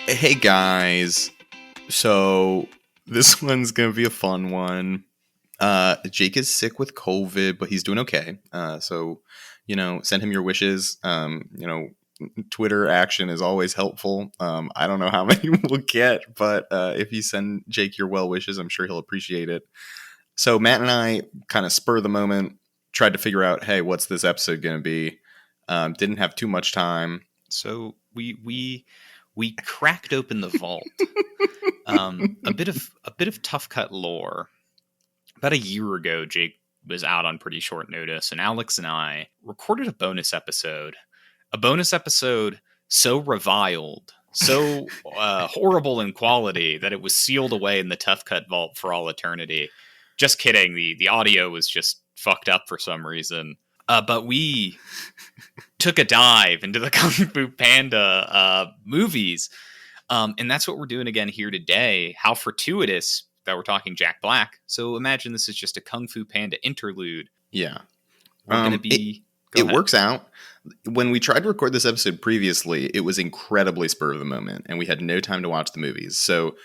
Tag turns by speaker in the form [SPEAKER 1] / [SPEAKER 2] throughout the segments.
[SPEAKER 1] Hey guys, so this one's gonna be a fun one. Jake is sick with COVID, but he's doing okay. So send him your wishes. Twitter action is always helpful. I don't know how many we'll get, but if you send Jake your well wishes, I'm sure he'll appreciate it. So Matt and I kind of spur of the moment tried to figure out, hey, what's this episode gonna be? Didn't have too much time.
[SPEAKER 2] So we cracked open the vault. A bit of tough cut lore. About a year ago, Jake was out on pretty short notice, and Alex and I recorded a bonus episode. A bonus episode so reviled, so horrible in quality that it was sealed away in the tough cut vault for all eternity. Just kidding. The audio was just fucked up for some reason. But we took a dive into the Kung Fu Panda movies. And that's what we're doing again here today. How fortuitous that we're talking Jack Black. So imagine this is just a Kung Fu Panda interlude.
[SPEAKER 1] Yeah.
[SPEAKER 2] We're going to be...
[SPEAKER 1] It works out. When we tried to record this episode previously, it was incredibly spur of the moment, and we had no time to watch the movies. So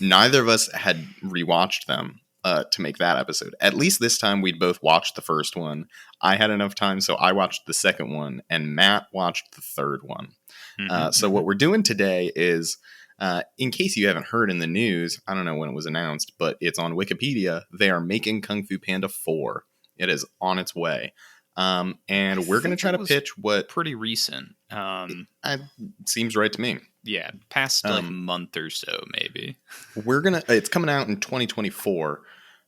[SPEAKER 1] neither of us had rewatched them to make that episode. At least this time we'd both watched the first one. I had enough time, so I watched the second one, and Matt watched the third one. So what we're doing today is, in case you haven't heard in the news, I don't know when it was announced, but it's on Wikipedia. They are making Kung Fu Panda 4. It is on its way. And we're going to try to pitch what...
[SPEAKER 2] Pretty recent.
[SPEAKER 1] It seems right to me.
[SPEAKER 2] Yeah, past like a month or so, maybe.
[SPEAKER 1] It's coming out in 2024.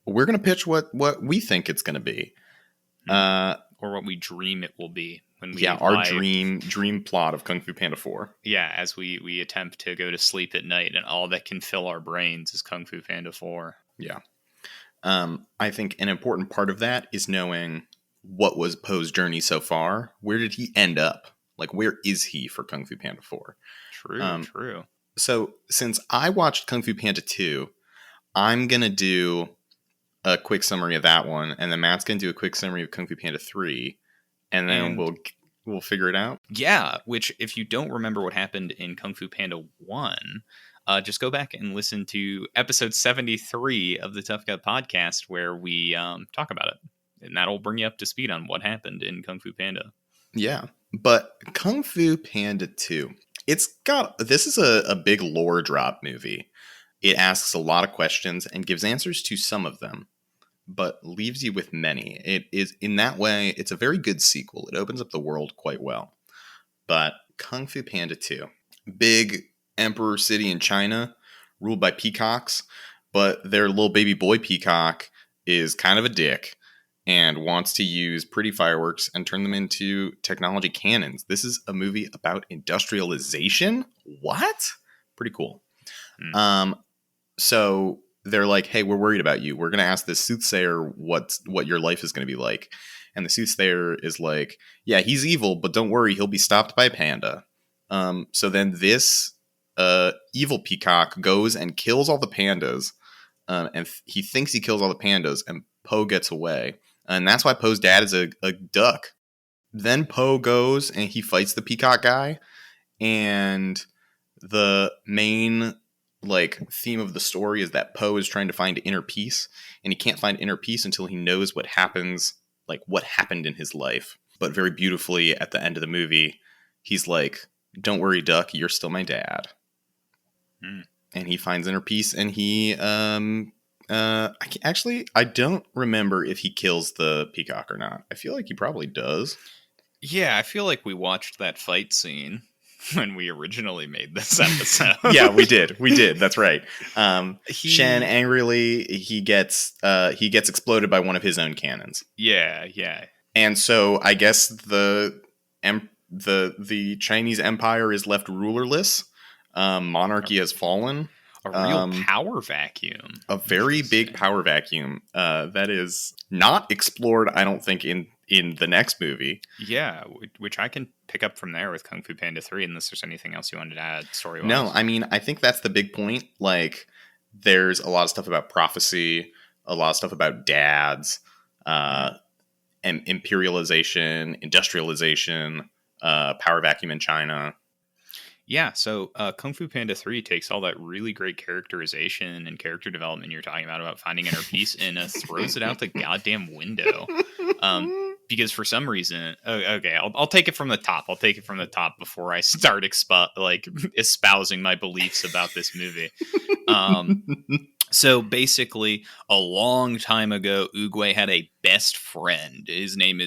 [SPEAKER 1] We're going to pitch what we think it's going to be.
[SPEAKER 2] Or what we dream it will be.
[SPEAKER 1] Our dream plot of Kung Fu Panda 4.
[SPEAKER 2] Yeah, as we attempt to go to sleep at night, and all that can fill our brains is Kung Fu Panda 4.
[SPEAKER 1] Yeah. I think an important part of that is knowing what was Poe's journey so far. Where did he end up? Like, where is he for Kung Fu Panda 4?
[SPEAKER 2] True.
[SPEAKER 1] So, since I watched Kung Fu Panda 2, I'm going to do a quick summary of that one, and then Matt's going to do a quick summary of Kung Fu Panda 3, and then we'll figure it out.
[SPEAKER 2] Yeah, which, if you don't remember what happened in Kung Fu Panda 1, just go back and listen to episode 73 of the Tough Cut podcast, where we talk about it. And that'll bring you up to speed on what happened in Kung Fu Panda.
[SPEAKER 1] Yeah, but Kung Fu Panda 2, this is a big lore drop movie. It asks a lot of questions and gives answers to some of them, but leaves you with many. It is, in that way, it's a very good sequel. It opens up the world quite well. But Kung Fu Panda 2, big emperor city in China, ruled by peacocks, but their little baby boy peacock is kind of a dick and wants to use pretty fireworks and turn them into technology cannons. This is a movie about industrialization? What? Pretty cool. So they're like, hey, we're worried about you. We're going to ask this soothsayer what your life is going to be like. And the soothsayer is like, yeah, he's evil, but don't worry, he'll be stopped by a panda. So then this evil peacock goes and kills all the pandas. And he thinks he kills all the pandas, and Poe gets away. And that's why Poe's dad is a duck. Then Poe goes and he fights the peacock guy. And the main theme of the story is that Poe is trying to find inner peace. And he can't find inner peace until he knows what happened in his life. But very beautifully at the end of the movie, he's like, don't worry, duck, you're still my dad. And he finds inner peace, and he... I don't remember if he kills the peacock or not. I feel like he probably does.
[SPEAKER 2] Yeah, I feel like we watched that fight scene when we originally made this episode.
[SPEAKER 1] Yeah, we did. That's right. Shen angrily he gets exploded by one of his own cannons.
[SPEAKER 2] Yeah.
[SPEAKER 1] And so I guess the Chinese Empire is left rulerless. Monarchy has fallen.
[SPEAKER 2] A real power vacuum.
[SPEAKER 1] A very big power vacuum that is not explored, I don't think, in the next movie.
[SPEAKER 2] Yeah, which I can pick up from there with Kung Fu Panda 3, unless there's anything else you wanted to add story-wise.
[SPEAKER 1] No, I mean, I think that's the big point. Like, there's a lot of stuff about prophecy, a lot of stuff about dads, and imperialization, industrialization, power vacuum in China.
[SPEAKER 2] Yeah, so Kung Fu Panda 3 takes all that really great characterization and character development you're talking about finding inner peace and throws it out the goddamn window. Because for some reason, okay, I'll take it from the top. I'll take it from the top before I start espousing my beliefs about this movie. So basically, a long time ago, Oogway had a best friend. His name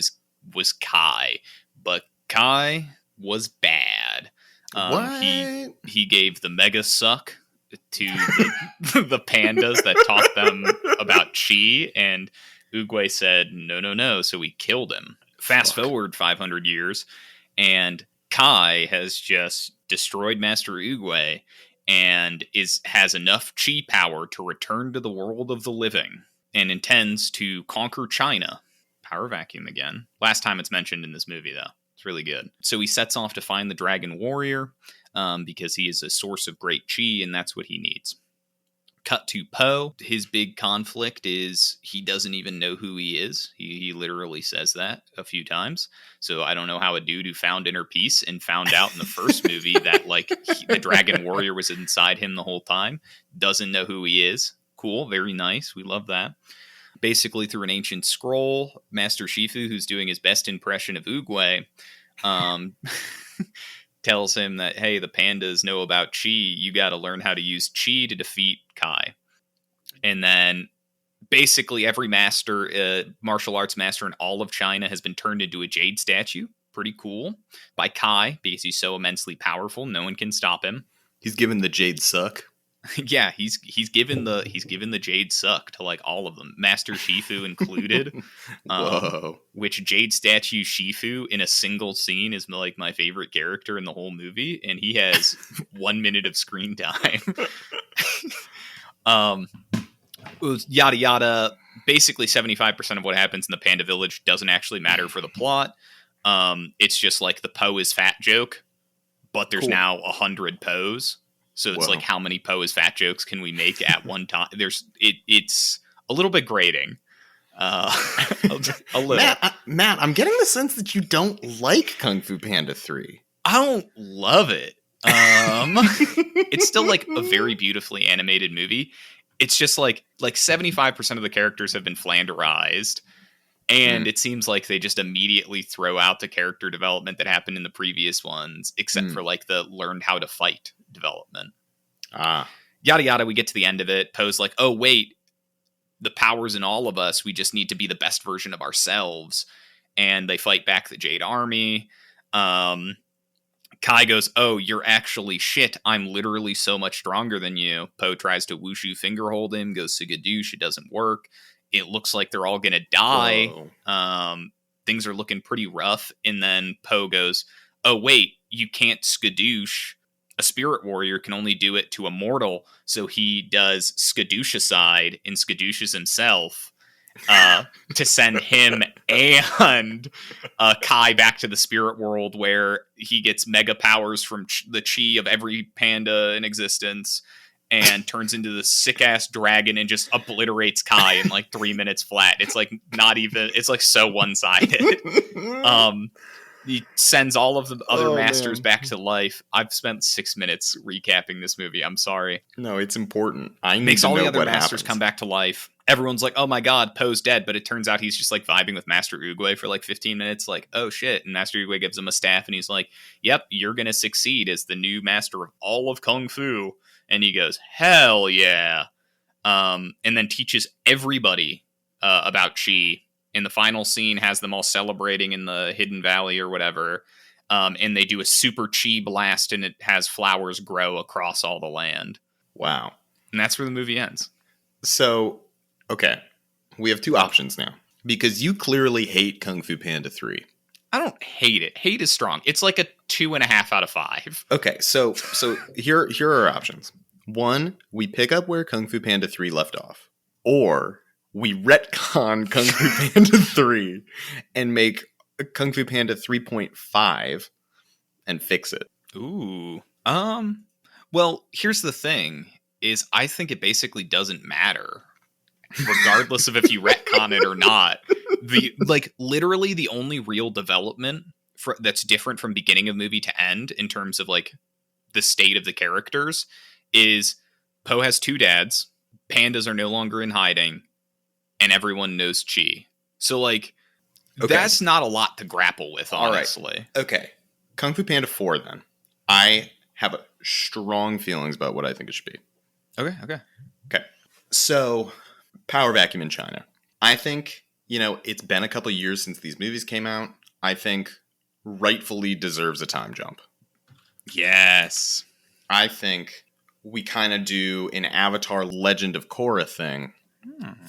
[SPEAKER 2] was Kai, but Kai was bad.
[SPEAKER 1] What?
[SPEAKER 2] He gave the mega suck to the pandas that taught them about chi, and Oogway said no, so he killed him. Fast forward 500 years, and Kai has just destroyed Master Oogway and has enough chi power to return to the world of the living and intends to conquer China. Power vacuum again. Last time it's mentioned in this movie, though. It's really good. So he sets off to find the Dragon Warrior because he is a source of great chi, and that's what he needs. Cut to Po. His big conflict is he doesn't even know who he is. He literally says that a few times. So I don't know how a dude who found inner peace and found out in the first movie that the Dragon Warrior was inside him the whole time doesn't know who he is. Cool. Very nice. We love that. Basically, through an ancient scroll, Master Shifu, who's doing his best impression of Oogway, tells him that, hey, the pandas know about chi. You got to learn how to use chi to defeat Kai. And then basically every martial arts master in all of China has been turned into a jade statue. Pretty cool. By Kai, because he's so immensely powerful, no one can stop him.
[SPEAKER 1] He's given the jade suck.
[SPEAKER 2] Yeah, he's given the jade suck to all of them, Master Shifu included.
[SPEAKER 1] Whoa!
[SPEAKER 2] Which jade statue Shifu in a single scene is my favorite character in the whole movie, and he has 1 minute of screen time. Yada yada. Basically, 75% of what happens in the Panda Village doesn't actually matter for the plot. It's just the Po is fat joke, but there's now 100 Po's. So it's how many Po is fat jokes can we make at one time? It's a little bit grating. A little.
[SPEAKER 1] Matt, I'm getting the sense that you don't like Kung Fu Panda 3.
[SPEAKER 2] I don't love it. It's still a very beautifully animated movie. It's just 75% of the characters have been flanderized. And it seems like they just immediately throw out the character development that happened in the previous ones, except for the learned how to fight development. Yada yada, we get to the end of it. Poe's like, oh, wait, the power's in all of us. We just need to be the best version of ourselves. And they fight back the Jade Army. Kai goes, oh, you're actually shit. I'm literally so much stronger than you. Poe tries to wushu finger hold him, goes skadoosh. It doesn't work. It looks like they're all going to die. Things are looking pretty rough. And then Poe goes, oh, wait, you can't skadoosh. A spirit warrior can only do it to a mortal. So he does skadoosh-a-side and skadooshes himself to send him and Kai back to the spirit world where he gets mega powers from the chi of every panda in existence. And turns into the sick-ass dragon and just obliterates Kai in 3 minutes flat. It's not even... It's so one-sided. He sends all of the other masters back to life. I've spent 6 minutes recapping this movie. I'm sorry.
[SPEAKER 1] No, it's important. I need
[SPEAKER 2] Makes
[SPEAKER 1] to
[SPEAKER 2] all
[SPEAKER 1] know
[SPEAKER 2] the other
[SPEAKER 1] what
[SPEAKER 2] masters
[SPEAKER 1] happens.
[SPEAKER 2] come back to life. Everyone's like, oh my god, Poe's dead. But it turns out he's just vibing with Master Oogway for 15 minutes. Oh shit. And Master Oogway gives him a staff and he's like, yep, you're going to succeed as the new master of all of Kung Fu. And he goes, hell yeah. And then teaches everybody about chi. And the final scene has them all celebrating in the Hidden Valley or whatever. And they do a super chi blast and it has flowers grow across all the land.
[SPEAKER 1] Wow.
[SPEAKER 2] And that's where the movie ends.
[SPEAKER 1] So, okay. We have two options now. Because you clearly hate Kung Fu Panda 3.
[SPEAKER 2] I don't hate it. Hate is strong. It's a 2.5 out of 5.
[SPEAKER 1] Okay, so here are our options. 1, we pick up where Kung Fu Panda 3 left off. Or we retcon Kung Fu Panda 3 and make Kung Fu Panda 3.5 and fix it.
[SPEAKER 2] Ooh. Well, here's the thing, is I think it basically doesn't matter. Regardless of if you retcon it or not. Literally the only real development that's different from beginning of movie to end in terms of the state of the characters is Poe has two dads, pandas are no longer in hiding, and everyone knows Chi. So, like, that's not a lot to grapple with, honestly.
[SPEAKER 1] All right. Okay. Kung Fu Panda 4, then. I have strong feelings about what I think it should be.
[SPEAKER 2] Okay.
[SPEAKER 1] So, Power Vacuum in China. I think, it's been a couple years since these movies came out. I think rightfully deserves a time jump.
[SPEAKER 2] Yes.
[SPEAKER 1] I think we kind of do an Avatar Legend of Korra thing.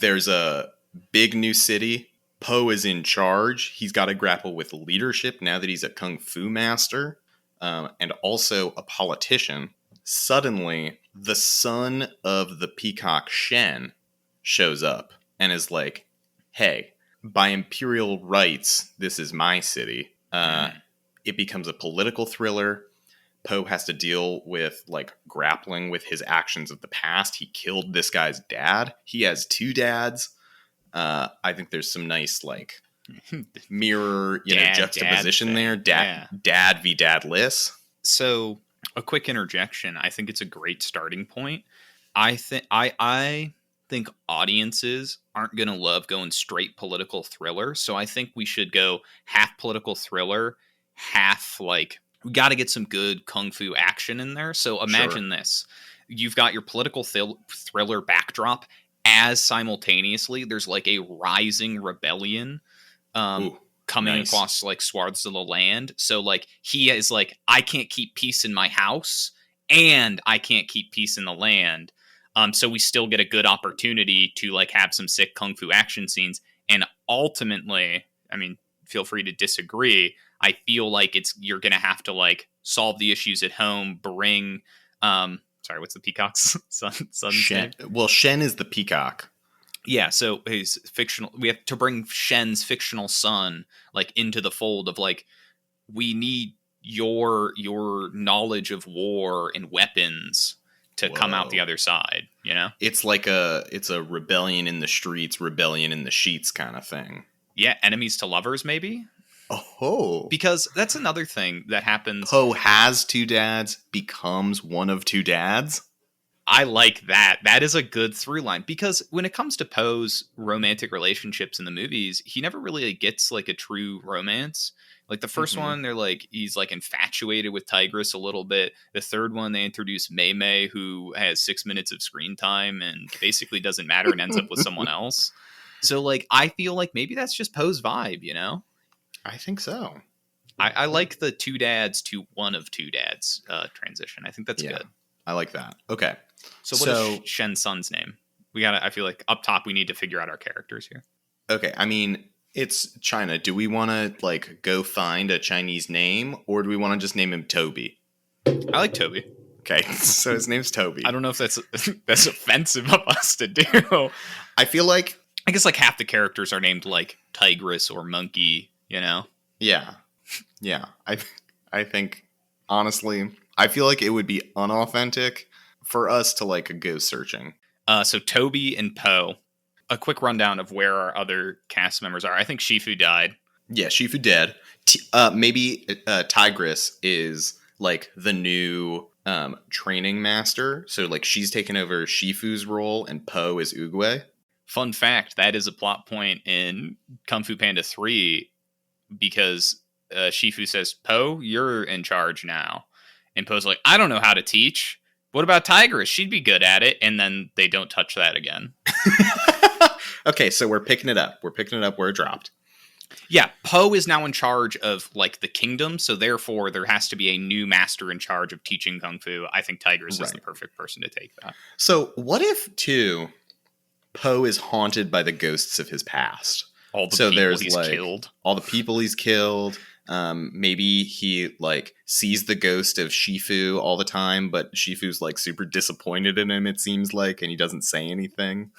[SPEAKER 1] There's a big new city. Poe is in charge. He's got to grapple with leadership now that he's a kung fu master, and also a politician. Suddenly, the son of the peacock Shen shows up and is like, hey, by imperial rights, this is my city. It becomes a political thriller. Poe has to deal with, like, grappling with his actions of the past. He killed this guy's dad. He has two dads. I think there's some nice, like, mirror, juxtaposition there. Dad v. dadless.
[SPEAKER 2] So, a quick interjection. I think it's a great starting point. I think audiences aren't going to love going straight political thriller. So I think we should go half political thriller, half, like, we got to get some good kung fu action in there. So imagine this. You've got your political thriller backdrop, as simultaneously there's, like, a rising rebellion coming across, like, swaths of the land. So, like, he is like, I can't keep peace in my house and I can't keep peace in the land. So we still get a good opportunity to, like, have some sick kung fu action scenes. And ultimately, I mean, feel free to disagree, I feel like you're going to have to, like, solve the issues at home, bring, sorry, what's the peacock's son's
[SPEAKER 1] Shen.
[SPEAKER 2] name?
[SPEAKER 1] Well, Shen is the peacock.
[SPEAKER 2] Yeah, so his fictional, we have to bring Shen's fictional son, like, into the fold of, like, we need your knowledge of war and weapons to come out the other side, It's like it's a rebellion in the streets, rebellion in the sheets kind of thing. Yeah, enemies to lovers, maybe?
[SPEAKER 1] Oh.
[SPEAKER 2] Because that's another thing that happens.
[SPEAKER 1] Poe has two dads, becomes one of two dads.
[SPEAKER 2] I like that. That is a good through line. Because when it comes to Poe's romantic relationships in the movies, he never really gets, like, a true romance. Like, the first one, they're like, he's, like, infatuated with Tigress a little bit. The third one, they introduce Mei Mei, who has 6 minutes of screen time and basically doesn't matter and ends up with someone else. So, like, I feel like maybe that's just Poe's vibe,
[SPEAKER 1] I think so.
[SPEAKER 2] I like the two dads to one of two dads transition. I think that's good.
[SPEAKER 1] I like that. Okay.
[SPEAKER 2] So what is Shen's son's name? I feel like up top we need to figure out our characters here.
[SPEAKER 1] Okay. I mean, it's China. Do we want to, like, go find a Chinese name, or do we want to just name him Toby?
[SPEAKER 2] I like Toby.
[SPEAKER 1] Okay. So his name's Toby.
[SPEAKER 2] I don't know if that's offensive of us to do.
[SPEAKER 1] I feel like,
[SPEAKER 2] I guess, like, half the characters are named, like, Tigress or Monkey,
[SPEAKER 1] Yeah. Yeah. I think, honestly, I feel like it would be unauthentic for us to, like, go searching.
[SPEAKER 2] So Toby and Poe. A quick rundown of where our other cast members are. I think Shifu died.
[SPEAKER 1] Yeah, Shifu dead. Maybe Tigress is, like, the new training master. So, like, she's taken over Shifu's role and Poe is Oogway.
[SPEAKER 2] Fun fact, that is a plot point in Kung Fu Panda 3 because Shifu says, Poe, you're in charge now. And Poe's like, I don't know how to teach. What about Tigress? She'd be good at it. And then they don't touch that again.
[SPEAKER 1] Okay, so we're picking it up. We're picking it up where it dropped.
[SPEAKER 2] Yeah, Poe is now in charge of, like, the kingdom. So therefore, there has to be a new master in charge of teaching Kung Fu. I think Tigress is the perfect person to take that.
[SPEAKER 1] So what if, too, Poe is haunted by the ghosts of his past?
[SPEAKER 2] All the people he's killed.
[SPEAKER 1] All the people he's killed. Maybe he, like, sees the ghost of Shifu all the time, but Shifu's, like, super disappointed in him, it seems like, and he doesn't say anything.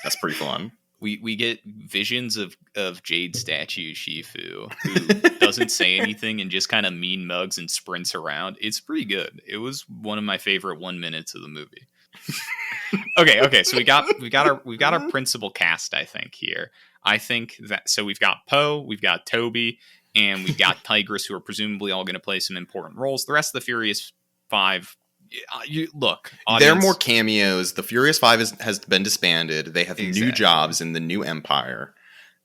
[SPEAKER 1] That's pretty fun.
[SPEAKER 2] We get visions of Jade statue Shifu, who doesn't say anything and just kind of mean mugs and sprints around. It's pretty good. It was one of my favorite 1 minutes of the movie. Okay. So we got our principal cast, I think, here. I think that, so we've got Poe, we've got Toby, and we've got Tigress, who are presumably all going to play some important roles. The rest of the Furious 5, you look,
[SPEAKER 1] There are
[SPEAKER 2] audience,
[SPEAKER 1] more cameos. The Furious Five has been disbanded. They have new
[SPEAKER 2] Exactly.
[SPEAKER 1] jobs in the new empire.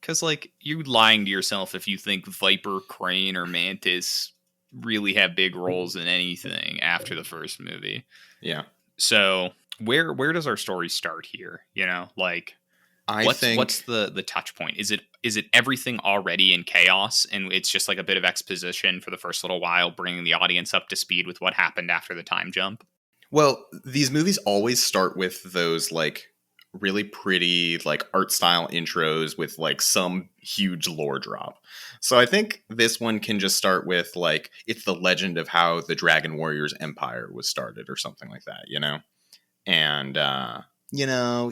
[SPEAKER 2] because like you're lying to yourself if you think Viper, Crane, or Mantis really have big roles in anything after the first movie.
[SPEAKER 1] Yeah.
[SPEAKER 2] So where does our story start here? You know, like what's the touch point? Is it everything already in chaos and it's just like a bit of exposition for the first little while, bringing the audience up to speed with what happened after the time jump?
[SPEAKER 1] Well, these movies always start with those like really pretty like art style intros with like some huge lore drop. So I think this one can just start with like it's the legend of how the Dragon Warriors Empire was started or something like that, you know? And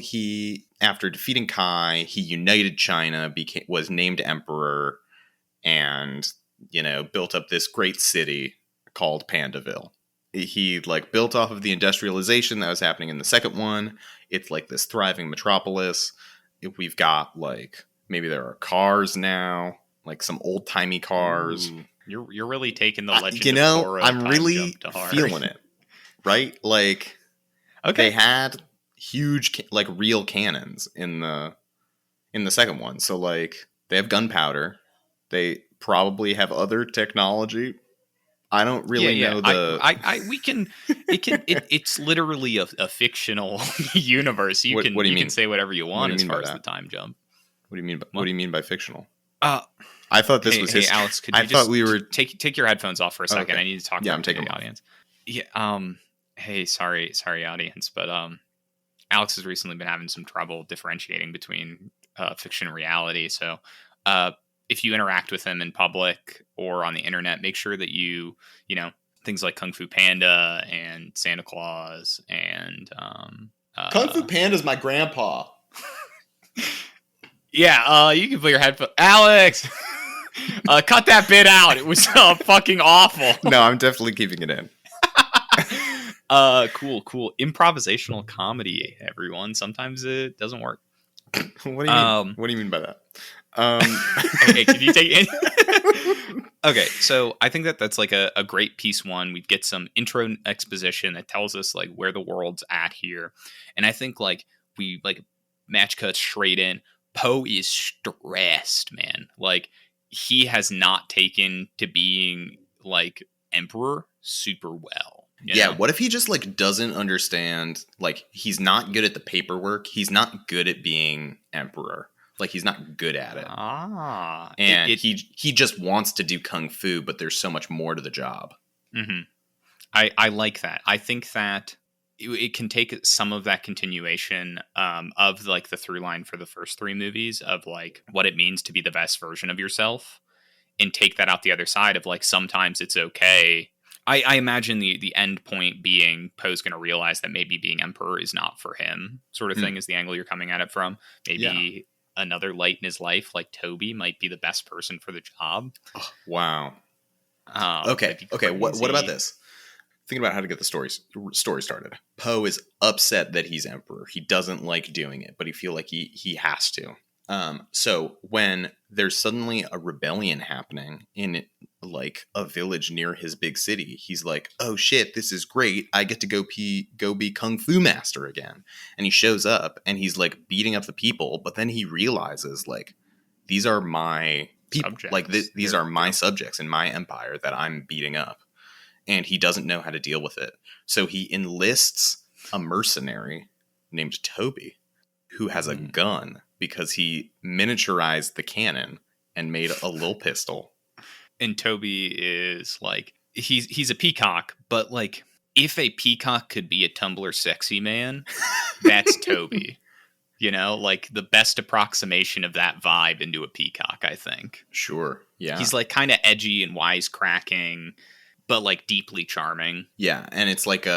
[SPEAKER 1] he after defeating Kai, he united China, was named emperor, and built up this great city called Pandaville. He like built off of the industrialization that was happening in the second one. It's like this thriving metropolis. We've got like maybe there are cars now, like some old timey cars.
[SPEAKER 2] Ooh, you're really taking the legend of Korra
[SPEAKER 1] I'm
[SPEAKER 2] time
[SPEAKER 1] really
[SPEAKER 2] jump to heart.
[SPEAKER 1] feeling it, right? Like they had huge like real cannons in the second one, so like they have gunpowder. They probably have other technology. I don't really know the.
[SPEAKER 2] We can. It's literally a fictional universe.
[SPEAKER 1] What do you mean?
[SPEAKER 2] You can say whatever you want as far as
[SPEAKER 1] that?
[SPEAKER 2] the time jump.
[SPEAKER 1] What do you mean? What do you mean by fictional?
[SPEAKER 2] I
[SPEAKER 1] thought this was history.
[SPEAKER 2] Hey, Alex, could
[SPEAKER 1] you
[SPEAKER 2] we were take your headphones off for a second?
[SPEAKER 1] Okay.
[SPEAKER 2] I need to talk.
[SPEAKER 1] Yeah, I'm taking
[SPEAKER 2] the audience. Yeah. Hey, sorry, audience, but Alex has recently been having some trouble differentiating between fiction and reality. So, if you interact with him in public or on the internet, make sure that you things like Kung Fu Panda and Santa Claus and
[SPEAKER 1] Kung Fu Panda's my grandpa.
[SPEAKER 2] Yeah, you can put your headphones. Alex, cut that bit out. It was fucking awful.
[SPEAKER 1] No, I'm definitely keeping it in.
[SPEAKER 2] Cool. Improvisational comedy, everyone. Sometimes it doesn't work.
[SPEAKER 1] What do you mean? What do you mean by that?
[SPEAKER 2] Okay, can you take it? Okay, so I think that's like a great piece one. We get some intro exposition that tells us like where the world's at here. And I think like we like match cuts straight in. Poe is stressed, man. Like he has not taken to being like emperor super well.
[SPEAKER 1] Yeah, what if he just like doesn't understand, like he's not good at the paperwork, he's not good at being emperor. Like he's not good at it. And he just wants to do kung fu, but there's so much more to the job.
[SPEAKER 2] Mm-hmm. I like that. I think that it can take some of that continuation of like the through line for the first 3 movies of like what it means to be the best version of yourself, and take that out the other side of like sometimes it's okay. I imagine the end point being Poe's going to realize that maybe being emperor is not for him, sort of thing, is the angle you're coming at it from. Maybe another light in his life, like Toby, might be the best person for the job.
[SPEAKER 1] Oh, wow. Okay. What about this? Thinking about how to get the story started. Poe is upset that he's emperor. He doesn't like doing it, but he feels like he has to. So when there's suddenly a rebellion happening in like a village near his big city, he's like, "Oh shit, this is great! I get to go be kung fu master again." And he shows up and he's like beating up the people, but then he realizes like these are my people, subjects. Like these are my subjects in my empire that I'm beating up, and he doesn't know how to deal with it. So he enlists a mercenary named Toby, who has a gun, because he miniaturized the cannon and made a little pistol.
[SPEAKER 2] And Toby is like, he's a peacock, but like if a peacock could be a Tumblr sexy man, that's Toby. You know, like the best approximation of that vibe into a peacock, I think.
[SPEAKER 1] Sure. Yeah.
[SPEAKER 2] He's like kind of edgy and wisecracking, but like deeply charming.
[SPEAKER 1] Yeah. And it's like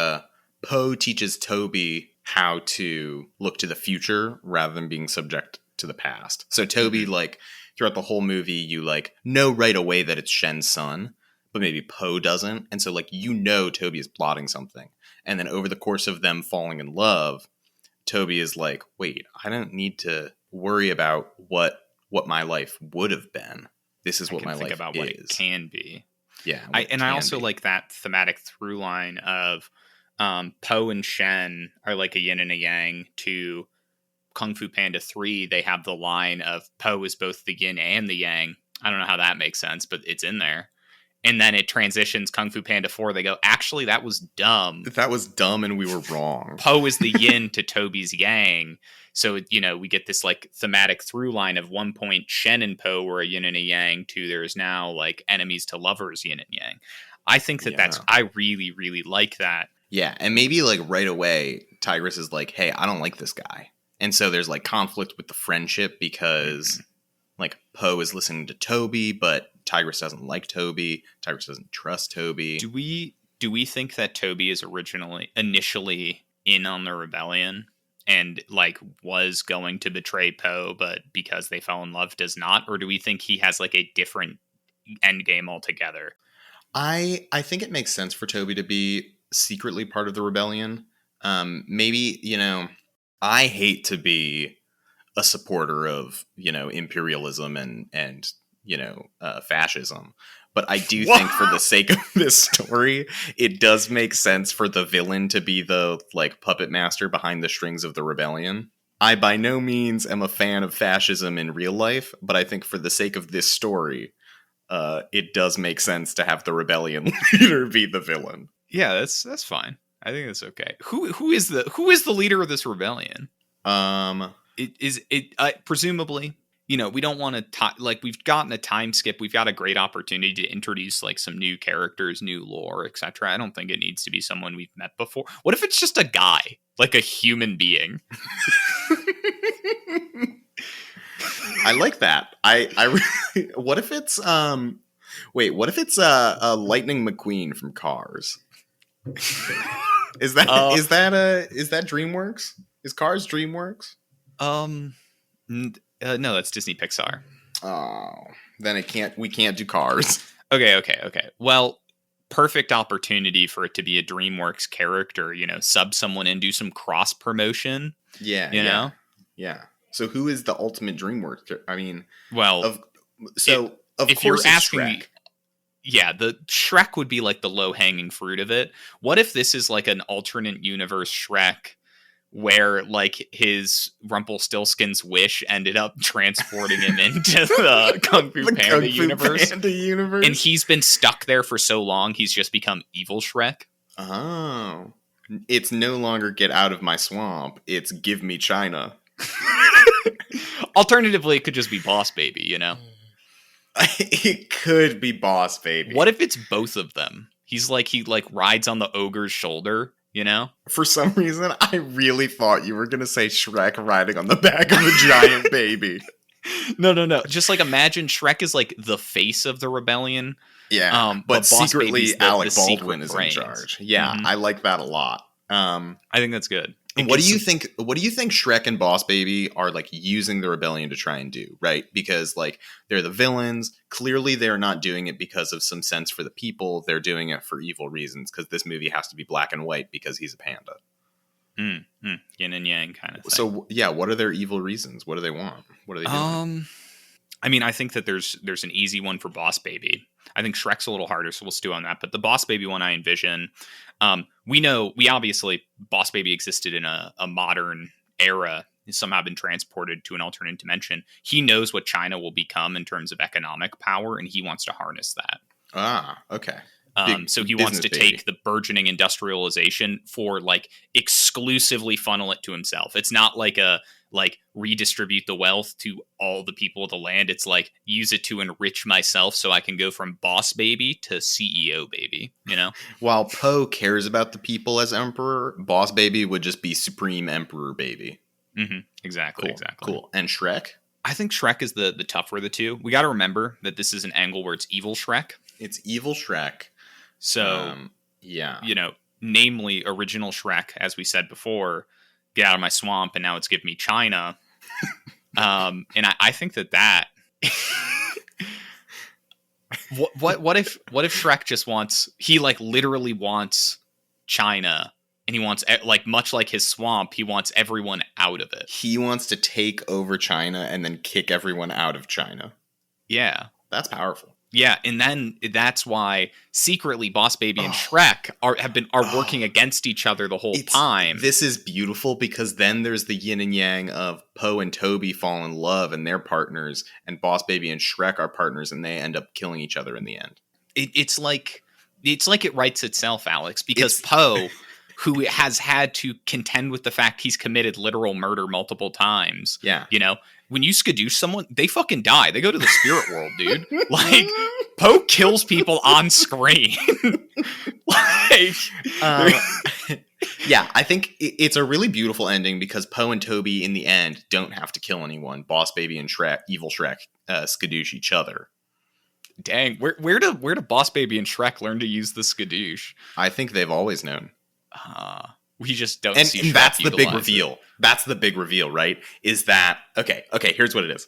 [SPEAKER 1] Poe teaches Toby how to look to the future rather than being subject to the past. So Toby, like throughout the whole movie, you like know right away that it's Shen's son, but maybe Poe doesn't. And so like, Toby is plotting something. And then over the course of them falling in love, Toby is like, wait, I don't need to worry about what my life would have been. This is what my life is.
[SPEAKER 2] What it can be.
[SPEAKER 1] Yeah,
[SPEAKER 2] I
[SPEAKER 1] what can
[SPEAKER 2] also
[SPEAKER 1] be.
[SPEAKER 2] like that thematic through line of Poe and Shen are like a yin and a yang to Kung Fu Panda 3. They have the line of Poe is both the yin and the yang. I don't know how that makes sense, but it's in there. And then it transitions Kung Fu Panda 4. They go, actually, that was dumb.
[SPEAKER 1] That was dumb and we were wrong.
[SPEAKER 2] Poe is the yin to Toby's yang. So, we get this like thematic through line of one point Shen and Poe were a yin and a yang to there's now like enemies to lovers yin and yang. I think
[SPEAKER 1] Yeah.
[SPEAKER 2] I really, really like that.
[SPEAKER 1] Yeah, and maybe like right away, Tigress is like, hey, I don't like this guy. And so there's like conflict with the friendship because like Poe is listening to Toby, but Tigress doesn't like Toby. Tigress doesn't trust Toby.
[SPEAKER 2] Do we think that Toby is initially in on the rebellion and like was going to betray Poe, but because they fell in love does not? Or do we think he has like a different end game altogether?
[SPEAKER 1] I think it makes sense for Toby to be secretly part of the rebellion. Maybe, I hate to be a supporter of, imperialism and fascism. But I do think for the sake of this story, it does make sense for the villain to be the like puppet master behind the strings of the rebellion. I by no means am a fan of fascism in real life, but I think for the sake of this story, it does make sense to have the rebellion leader be the villain.
[SPEAKER 2] Yeah, that's fine. I think that's okay. Who is the leader of this rebellion? Presumably, we don't want to like we've gotten a time skip. We've got a great opportunity to introduce like some new characters, new lore, etc. I don't think it needs to be someone we've met before. What if it's just a guy, like a human being?
[SPEAKER 1] I like that. I really, what if it's what if it's Lightning McQueen from Cars? Is that DreamWorks? Is Cars DreamWorks?
[SPEAKER 2] No, that's Disney Pixar.
[SPEAKER 1] Oh, then we can't do Cars.
[SPEAKER 2] Okay. Well, perfect opportunity for it to be a DreamWorks character, sub someone in, do some cross promotion.
[SPEAKER 1] Yeah. So who is the ultimate DreamWorks? I mean,
[SPEAKER 2] well,
[SPEAKER 1] of
[SPEAKER 2] if
[SPEAKER 1] course
[SPEAKER 2] you're
[SPEAKER 1] it's
[SPEAKER 2] asking
[SPEAKER 1] Shrek.
[SPEAKER 2] me, yeah, the Shrek would be like the low hanging fruit of it. What if this is like an alternate universe Shrek where like his Rumpelstiltskin's wish ended up transporting him into the Kung Fu Panda universe, and he's been stuck there for so long he's just become evil Shrek?
[SPEAKER 1] Oh, it's no longer get out of my swamp, it's give me China.
[SPEAKER 2] Alternatively, it could just be Boss Baby,
[SPEAKER 1] It could be Boss Baby.
[SPEAKER 2] What if it's both of them? He rides on the ogre's shoulder,
[SPEAKER 1] For some reason, I really thought you were going to say Shrek riding on the back of a giant baby.
[SPEAKER 2] No. Just like imagine Shrek is like the face of the rebellion.
[SPEAKER 1] Yeah, but secretly Alec Baldwin is in charge. Yeah,
[SPEAKER 2] Mm-hmm.
[SPEAKER 1] I like that a lot.
[SPEAKER 2] I think that's good.
[SPEAKER 1] What do you think Shrek and Boss Baby are like using the rebellion to try and do, right? Because like they're the villains. Clearly they're not doing it because of some sense for the people. They're doing it for evil reasons because this movie has to be black and white because he's a panda.
[SPEAKER 2] Yin and yang kind of thing.
[SPEAKER 1] So yeah, what are their evil reasons? What do they want? What are they doing?
[SPEAKER 2] I mean, I think that there's an easy one for Boss Baby. I think Shrek's a little harder, so we'll stew on that. But the Boss Baby one I envision, we obviously, Boss Baby existed in a modern era. He's somehow been transported to an alternate dimension. He knows what China will become in terms of economic power, and he wants to harness that.
[SPEAKER 1] Ah, okay.
[SPEAKER 2] So he wants to take the burgeoning industrialization for like exclusively funnel it to himself. It's not like redistribute the wealth to all the people of the land. It's like use it to enrich myself so I can go from Boss Baby to CEO Baby,
[SPEAKER 1] While Poe cares about the people as emperor, Boss Baby would just be supreme emperor baby.
[SPEAKER 2] Mm-hmm. Exactly.
[SPEAKER 1] Cool. And Shrek?
[SPEAKER 2] I think Shrek is the tougher of the two. We got to remember that this is an angle where it's evil Shrek.
[SPEAKER 1] It's evil Shrek.
[SPEAKER 2] So,
[SPEAKER 1] yeah.
[SPEAKER 2] Namely original Shrek, as we said before, get out of my swamp, and now it's give me China. And I think that what if Shrek just literally wants China, and he wants much like his swamp, he wants everyone out of it.
[SPEAKER 1] He wants to take over China and then kick everyone out of China.
[SPEAKER 2] Yeah.
[SPEAKER 1] That's powerful.
[SPEAKER 2] Yeah, and then that's why secretly Boss Baby and
[SPEAKER 1] Oh,
[SPEAKER 2] Shrek are working
[SPEAKER 1] oh,
[SPEAKER 2] against each other the whole time.
[SPEAKER 1] this is beautiful because then there's the yin and yang of Poe and Toby fall in love and they're partners, and Boss Baby and Shrek are partners, and they end up killing each other in the end.
[SPEAKER 2] It's like it writes itself, Alex, because
[SPEAKER 1] It's
[SPEAKER 2] Poe, who has had to contend with the fact he's committed literal murder multiple times.
[SPEAKER 1] yeah.
[SPEAKER 2] You know, when you skadoosh someone, they fucking die. They go to the spirit world, dude. Like, Poe kills people on screen. Like,
[SPEAKER 1] Um, yeah, I think it's a really beautiful ending because Poe and Toby in the end don't have to kill anyone. Boss Baby and Shrek, evil Shrek, skadoosh each other.
[SPEAKER 2] dang, where do Boss Baby and Shrek learn to use the skadoosh?
[SPEAKER 1] I think they've always known.
[SPEAKER 2] We just don't
[SPEAKER 1] And,
[SPEAKER 2] see
[SPEAKER 1] and
[SPEAKER 2] Shrek
[SPEAKER 1] that's the big
[SPEAKER 2] utilize it.
[SPEAKER 1] reveal. That's the big reveal, right? Is that okay, here's what it is.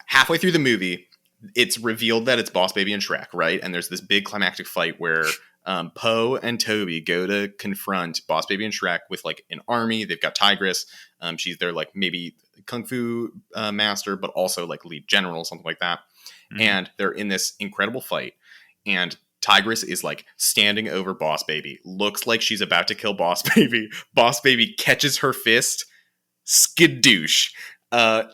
[SPEAKER 1] Halfway through the movie, it's revealed that it's Boss Baby and Shrek, right? And there's this big climactic fight where Poe and Toby go to confront Boss Baby and Shrek with like an army. They've got Tigress. She's their like maybe kung fu master, but also like lead general, something like that.
[SPEAKER 2] Mhm.
[SPEAKER 1] And they're in this incredible fight. And Tigress is like standing over Boss Baby, looks like she's about to kill Boss Baby. Boss Baby catches her fist, skadoosh.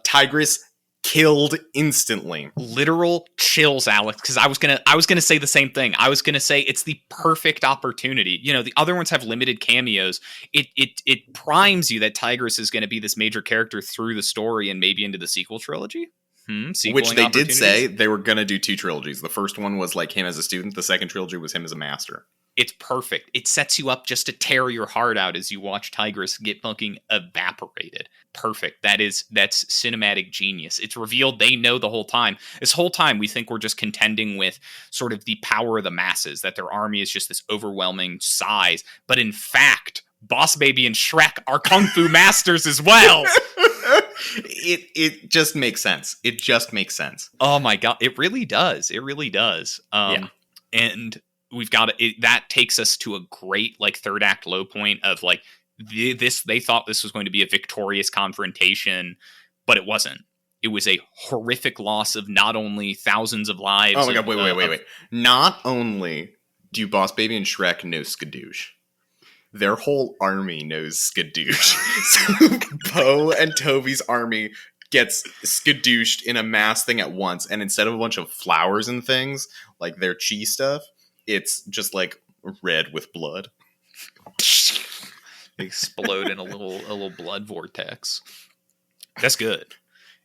[SPEAKER 1] Tigress killed instantly.
[SPEAKER 2] Literal chills, Alex, because I was gonna say the same thing. I was gonna say it's the perfect opportunity. You know, the other ones have limited cameos. It primes you that Tigress is gonna be this major character through the story and maybe into the sequel trilogy.
[SPEAKER 1] Which they did say they were going to do 2 trilogies. The first one was like him as a student. The second trilogy was him as a master.
[SPEAKER 2] It's perfect. It sets you up just to tear your heart out as you watch Tigress get fucking evaporated. Perfect. That's cinematic genius. It's revealed they know the whole time. This whole time we think we're just contending with sort of the power of the masses, that their army is just this overwhelming size. But in fact, Boss Baby and Shrek are kung fu masters as well.
[SPEAKER 1] It just makes sense. It just makes sense.
[SPEAKER 2] Oh my god, it really does. It really does.
[SPEAKER 1] Yeah.
[SPEAKER 2] And we've got that takes us to a great like third act low point of like they thought this was going to be a victorious confrontation, but it wasn't. It was a horrific loss of not only thousands of lives.
[SPEAKER 1] Oh my god, wait. Not only do Boss Baby and Shrek know skadoosh, their whole army knows skadoosh. So Poe and Toby's army gets skadooshed in a mass thing at once, and instead of a bunch of flowers and things, like their chi stuff, it's just like red with blood.
[SPEAKER 2] They explode in a little blood vortex. That's good.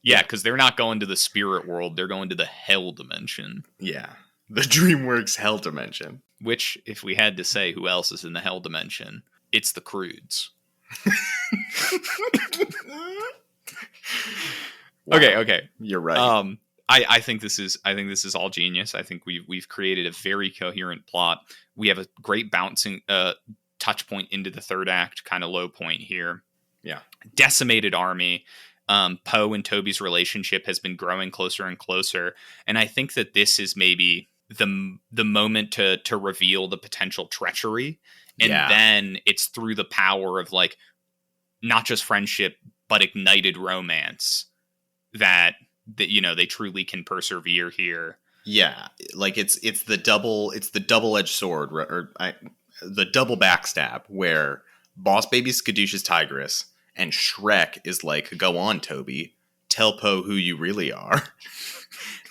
[SPEAKER 2] Yeah, because they're not going to the spirit world, they're going to the Hell Dimension.
[SPEAKER 1] Yeah. The Dreamworks Hell Dimension.
[SPEAKER 2] Which, if we had to say who else is in the Hell Dimension, it's the Croods.
[SPEAKER 1] Wow.
[SPEAKER 2] Okay.
[SPEAKER 1] You're right.
[SPEAKER 2] I think this is all genius. I think we've created a very coherent plot. We have a great bouncing touch point into the third act, kind of low point here.
[SPEAKER 1] Yeah.
[SPEAKER 2] Decimated army. Poe and Toby's relationship has been growing closer and closer, and I think that this is maybe the moment to reveal the potential treachery, and then it's through the power of like not just friendship but ignited romance that you know they truly can persevere here.
[SPEAKER 1] Yeah, like it's the double-edged sword, the double backstab where Boss Baby skadooshes Tigress and Shrek is like, "Go on, Toby, tell Poe who you really are."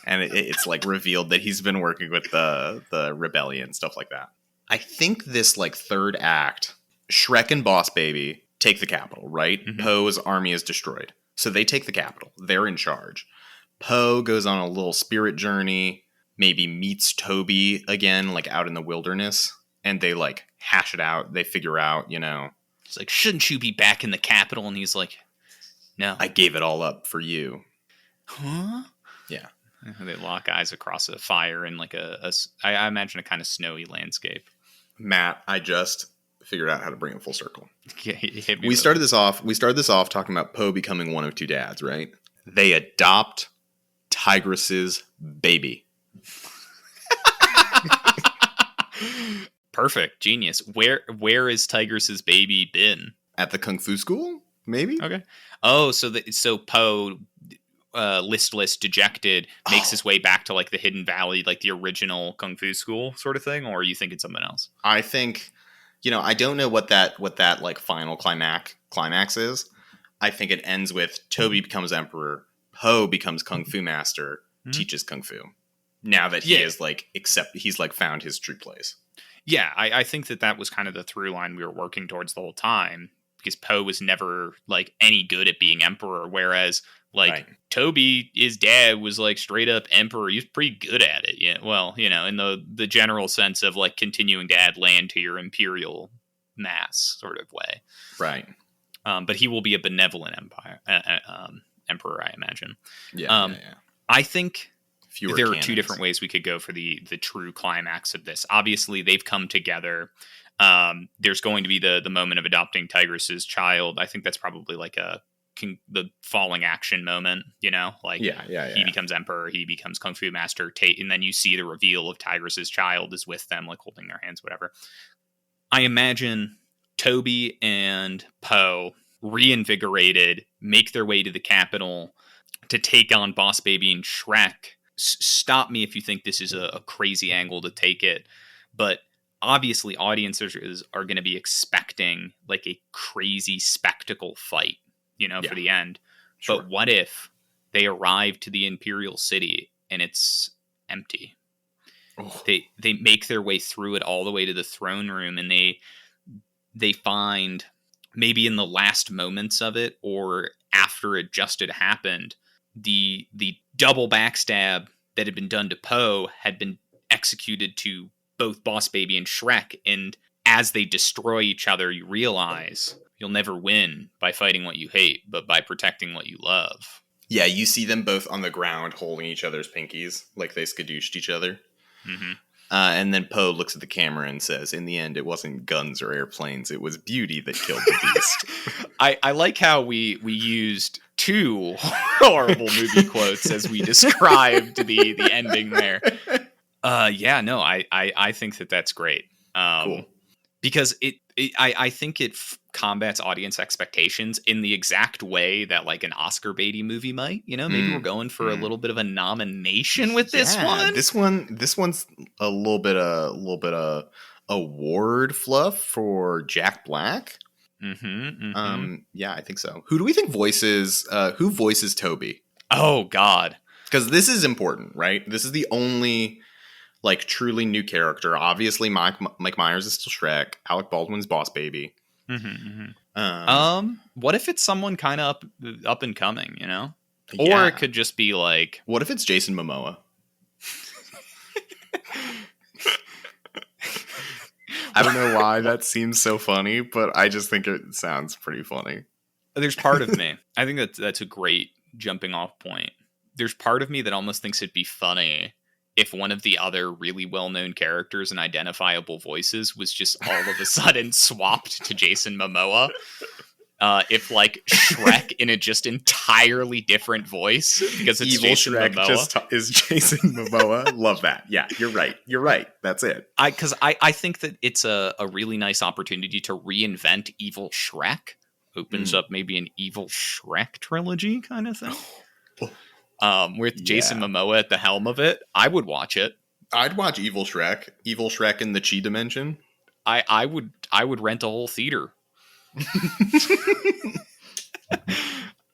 [SPEAKER 1] And it's like revealed that he's been working with the rebellion, stuff like that. I think this like third act, Shrek and Boss Baby take the capital, right?
[SPEAKER 2] Mm-hmm.
[SPEAKER 1] Poe's army is destroyed. So they take the capital. They're in charge. Poe goes on a little spirit journey, maybe meets Toby again, like out in the wilderness, and they like hash it out. They figure out, you know.
[SPEAKER 2] It's like, shouldn't you be back in the capital? And he's like, no.
[SPEAKER 1] I gave it all up for you.
[SPEAKER 2] Huh?
[SPEAKER 1] Yeah.
[SPEAKER 2] They lock eyes across a fire in like I imagine a kind of snowy landscape.
[SPEAKER 1] Matt, I just figured out how to bring it full circle.
[SPEAKER 2] Yeah, hit me
[SPEAKER 1] We started this off talking about Poe becoming one of 2 dads, right? They adopt Tigress's baby.
[SPEAKER 2] Perfect. Genius. Where is Tigress's baby been?
[SPEAKER 1] At the Kung Fu school? Maybe?
[SPEAKER 2] Okay. Oh, so Poe listless, dejected, makes his way back to like the Hidden Valley, like the original Kung Fu school sort of thing, or are you thinking something else?
[SPEAKER 1] I think, I don't know what that like final climax is. I think it ends with Toby becomes emperor, Po becomes Kung Fu master, teaches Kung Fu. Now that he is like he's like found his true place.
[SPEAKER 2] Yeah, I think that was kind of the through line we were working towards the whole time, because Po was never like any good at being emperor, whereas like Toby, his dad, was like straight up emperor. He was pretty good at it. Yeah, well, in the general sense of like continuing to add land to your imperial mass sort of way.
[SPEAKER 1] Right.
[SPEAKER 2] But he will be a benevolent emperor, I imagine.
[SPEAKER 1] Yeah.
[SPEAKER 2] I think there are
[SPEAKER 1] cannons.
[SPEAKER 2] two different ways we could go for the true climax of this. Obviously, they've come together. There's going to be the moment of adopting Tigress's child. I think that's probably like the falling action moment, like he becomes emperor, he becomes Kung Fu master, and then you see the reveal of Tigress's child is with them, like holding their hands, whatever. I imagine Toby and Po, reinvigorated, make their way to the capital to take on Boss Baby and Shrek. Stop me if you think this is a crazy angle to take it, but obviously audiences are going to be expecting like a crazy spectacle fight, for the end. Sure. But what if they arrive to the Imperial City and it's empty? Oh. They make their way through it all the way to the throne room, and they find, maybe in the last moments of it or after it just had happened, the double backstab that had been done to Po had been executed to both Boss Baby and Shrek. And as they destroy each other, you realize you'll never win by fighting what you hate, but by protecting what you love.
[SPEAKER 1] Yeah, you see them both on the ground holding each other's pinkies like they skadooshed each other. Mm-hmm. And then Poe looks at the camera and says, in the end, it wasn't guns or airplanes. It was beauty that killed the beast.
[SPEAKER 2] I like how we used two horrible movie quotes as we described the ending there. I think that's great. Cool. Because I think it combats audience expectations in the exact way that like an Oscar baity movie might. Maybe we're going for a little bit of a nomination with this one.
[SPEAKER 1] This one's a little bit of award fluff for Jack Black. Yeah, I think so. Who do we think voices Toby?
[SPEAKER 2] Oh God,
[SPEAKER 1] because this is important, right? This is the only like truly new character. Obviously, Mike Myers is still Shrek. Alec Baldwin's Boss Baby.
[SPEAKER 2] What if it's someone kind of up and coming, Or it could just be like,
[SPEAKER 1] what if it's Jason Momoa? I don't know why that seems so funny, but I just think it sounds pretty funny.
[SPEAKER 2] There's part of me, I think that's a great jumping off point. There's part of me that almost thinks it'd be funny if one of the other really well-known characters and identifiable voices was just all of a sudden swapped to Jason Momoa. If like Shrek in a just entirely different voice, because it's
[SPEAKER 1] Evil
[SPEAKER 2] Jason
[SPEAKER 1] Shrek
[SPEAKER 2] Momoa.
[SPEAKER 1] Just is Jason Momoa. Love that. Yeah, you're right. That's it.
[SPEAKER 2] Because I think that it's a really nice opportunity to reinvent Evil Shrek. Opens up maybe an Evil Shrek trilogy kind of thing. With Jason Momoa at the helm of it. I would watch it.
[SPEAKER 1] I'd watch Evil Shrek in the Chi Dimension.
[SPEAKER 2] I would rent a whole theater.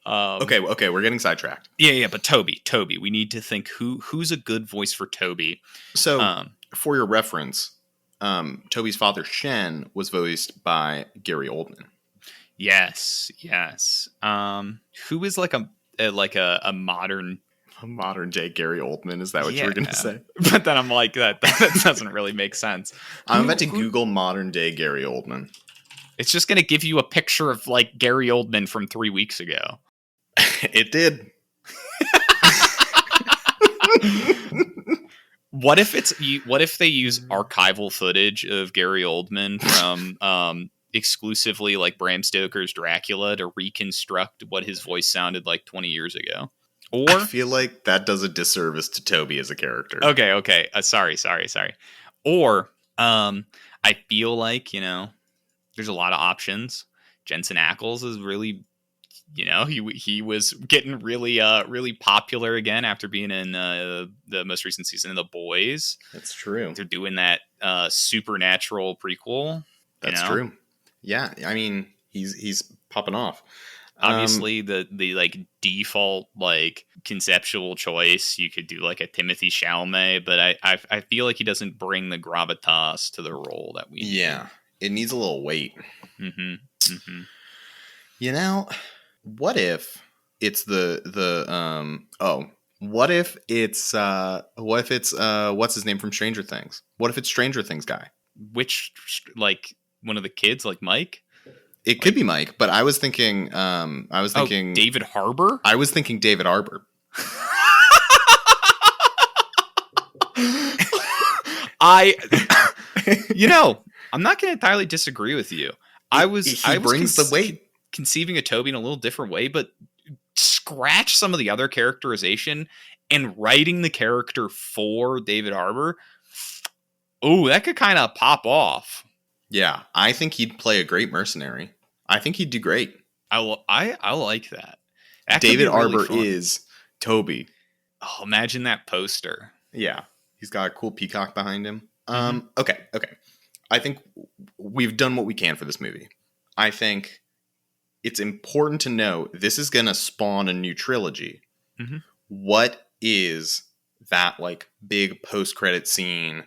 [SPEAKER 1] Okay, we're getting sidetracked.
[SPEAKER 2] Yeah, but Toby, we need to think who's a good voice for Toby.
[SPEAKER 1] So, for your reference, Toby's father Shen was voiced by Gary Oldman.
[SPEAKER 2] Yes. Who is like a modern
[SPEAKER 1] day Gary Oldman? Is that what you were going to say?
[SPEAKER 2] But then I'm like, that doesn't really make sense.
[SPEAKER 1] I'm about to Google modern day Gary Oldman.
[SPEAKER 2] It's just going to give you a picture of like Gary Oldman from 3 weeks ago.
[SPEAKER 1] It did.
[SPEAKER 2] What if they use archival footage of Gary Oldman from exclusively like Bram Stoker's Dracula to reconstruct what his voice sounded like 20 years ago? Or
[SPEAKER 1] I feel like that does a disservice to Toby as a character.
[SPEAKER 2] Okay. Sorry. Or I feel like, there's a lot of options. Jensen Ackles is really he was getting really popular again after being in the most recent season of The Boys.
[SPEAKER 1] That's true.
[SPEAKER 2] They're doing that supernatural prequel.
[SPEAKER 1] That's true. Yeah, I mean, he's popping off.
[SPEAKER 2] Obviously, the like default like conceptual choice, you could do like a Timothy Chalamet, but I feel like he doesn't bring the gravitas to the role that we need.
[SPEAKER 1] Yeah, it needs a little weight.
[SPEAKER 2] Mm-hmm. Mm-hmm.
[SPEAKER 1] You know, what if it's what if it's what's his name from Stranger Things? What if it's Stranger Things guy?
[SPEAKER 2] Which, like, one of the kids, like Mike?
[SPEAKER 1] It could be Mike, but I was thinking
[SPEAKER 2] David Harbour?
[SPEAKER 1] I was thinking David Harbour.
[SPEAKER 2] I'm not going to entirely disagree with you. I was
[SPEAKER 1] the weight.
[SPEAKER 2] Conceiving of Toby in a little different way, but scratch some of the other characterization and writing the character for David Harbour. Oh, that could kind of pop off.
[SPEAKER 1] Yeah, I think he'd play a great mercenary. I think he'd do great.
[SPEAKER 2] I like that.
[SPEAKER 1] David Harbour is Toby.
[SPEAKER 2] Oh, imagine that poster.
[SPEAKER 1] Yeah, he's got a cool peacock behind him. Okay. I think we've done what we can for this movie. I think it's important to know this is going to spawn a new trilogy.
[SPEAKER 2] Mm-hmm.
[SPEAKER 1] What is that like big post-credit scene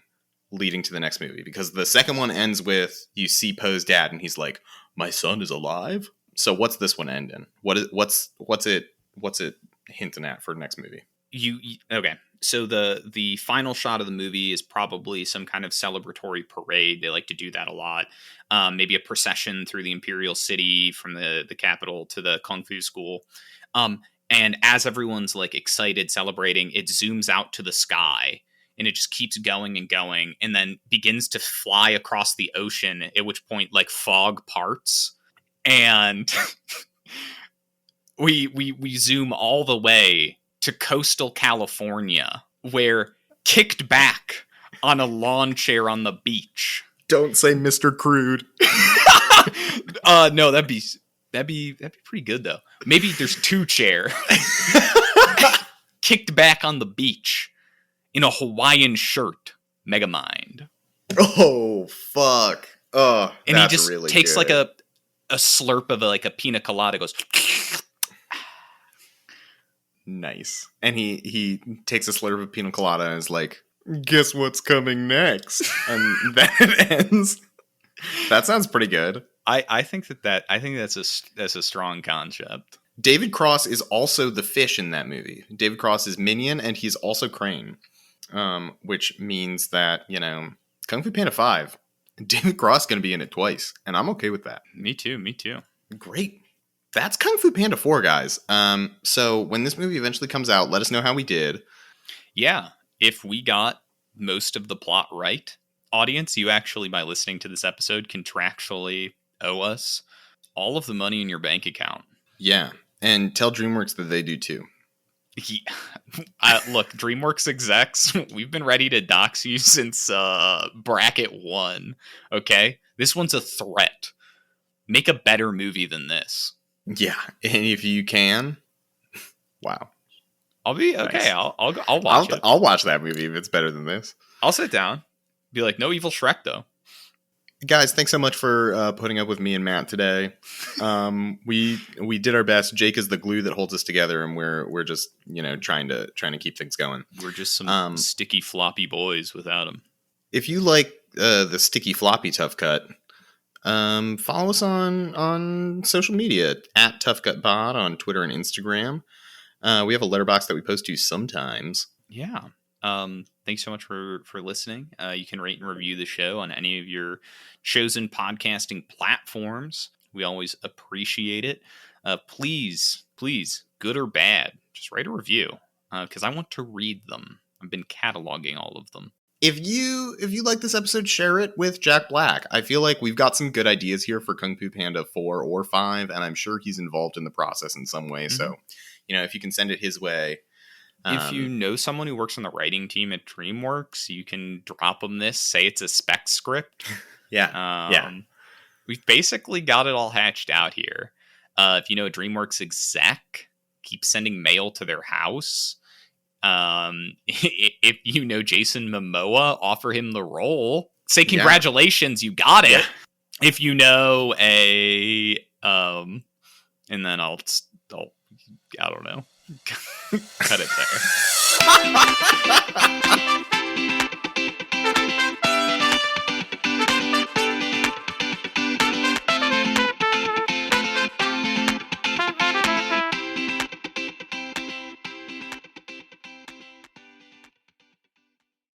[SPEAKER 1] leading to the next movie? Because the second one ends with you see Poe's dad and he's like, "My son is alive." So what's this one end in? What's it hinting at for the next movie?
[SPEAKER 2] Okay. So the final shot of the movie is probably some kind of celebratory parade. They like to do that a lot. Maybe a procession through the imperial city from the capital to the Kung Fu school. And as everyone's like excited, celebrating, it zooms out to the sky and it just keeps going and going and then begins to fly across the ocean, at which point like fog parts and we zoom all the way to coastal California, where kicked back on a lawn chair on the beach.
[SPEAKER 1] Don't say Mr. Crude.
[SPEAKER 2] No, that'd be pretty good though. Maybe there's two chair kicked back on the beach in a Hawaiian shirt. Megamind.
[SPEAKER 1] Oh fuck! Oh,
[SPEAKER 2] and
[SPEAKER 1] that's
[SPEAKER 2] he just
[SPEAKER 1] really
[SPEAKER 2] takes
[SPEAKER 1] good.
[SPEAKER 2] like a slurp of a pina colada. Goes.
[SPEAKER 1] Nice. And he takes a slurp of pina colada and is like, "Guess what's coming next?" And then it ends. That sounds pretty good.
[SPEAKER 2] I think that's a strong concept.
[SPEAKER 1] David Cross is also the fish in that movie. David Cross is Minion, and he's also Crane, which means that Kung Fu Panda 5, David Cross is going to be in it twice, and I'm okay with that.
[SPEAKER 2] Me too.
[SPEAKER 1] Great. That's Kung Fu Panda 4, guys. So when this movie eventually comes out, let us know how we did.
[SPEAKER 2] Yeah, if we got most of the plot right, audience, you actually, by listening to this episode, contractually owe us all of the money in your bank account.
[SPEAKER 1] Yeah, and tell DreamWorks that they do too.
[SPEAKER 2] Look, DreamWorks execs, we've been ready to dox you since bracket 1. Okay, this one's a threat. Make a better movie than this.
[SPEAKER 1] Yeah, and if you can, wow.
[SPEAKER 2] I'll be okay. Nice. I'll watch it.
[SPEAKER 1] I'll watch that movie if it's better than this.
[SPEAKER 2] I'll sit down. Be like, no evil Shrek though.
[SPEAKER 1] Guys, thanks so much for putting up with me and Matt today. We did our best. Jake is the glue that holds us together, and we're just trying to keep things going.
[SPEAKER 2] We're just some sticky floppy boys without them.
[SPEAKER 1] If you like the sticky floppy Tough Cut, follow us on social media at Tough Cut Pod on Twitter and Instagram. We have a letterbox that we post to sometimes.
[SPEAKER 2] Yeah. Thanks so much for listening. You can rate and review the show on any of your chosen podcasting platforms. We always appreciate it. Please, good or bad, just write a review because I want to read them. I've been cataloging all of them.
[SPEAKER 1] If you like this episode, share it with Jack Black. I feel like we've got some good ideas here for Kung Fu Panda 4 or 5, and I'm sure he's involved in the process in some way. Mm-hmm. So, if you can send it his way.
[SPEAKER 2] If you know someone who works on the writing team at DreamWorks, you can drop them this, say it's a spec script.
[SPEAKER 1] Yeah.
[SPEAKER 2] We've basically got it all hatched out here. If you know a DreamWorks exec, keep sending mail to their house. If you know Jason Momoa, offer him the role. Say congratulations, you got it.
[SPEAKER 1] Yeah.
[SPEAKER 2] If you know a and then I'll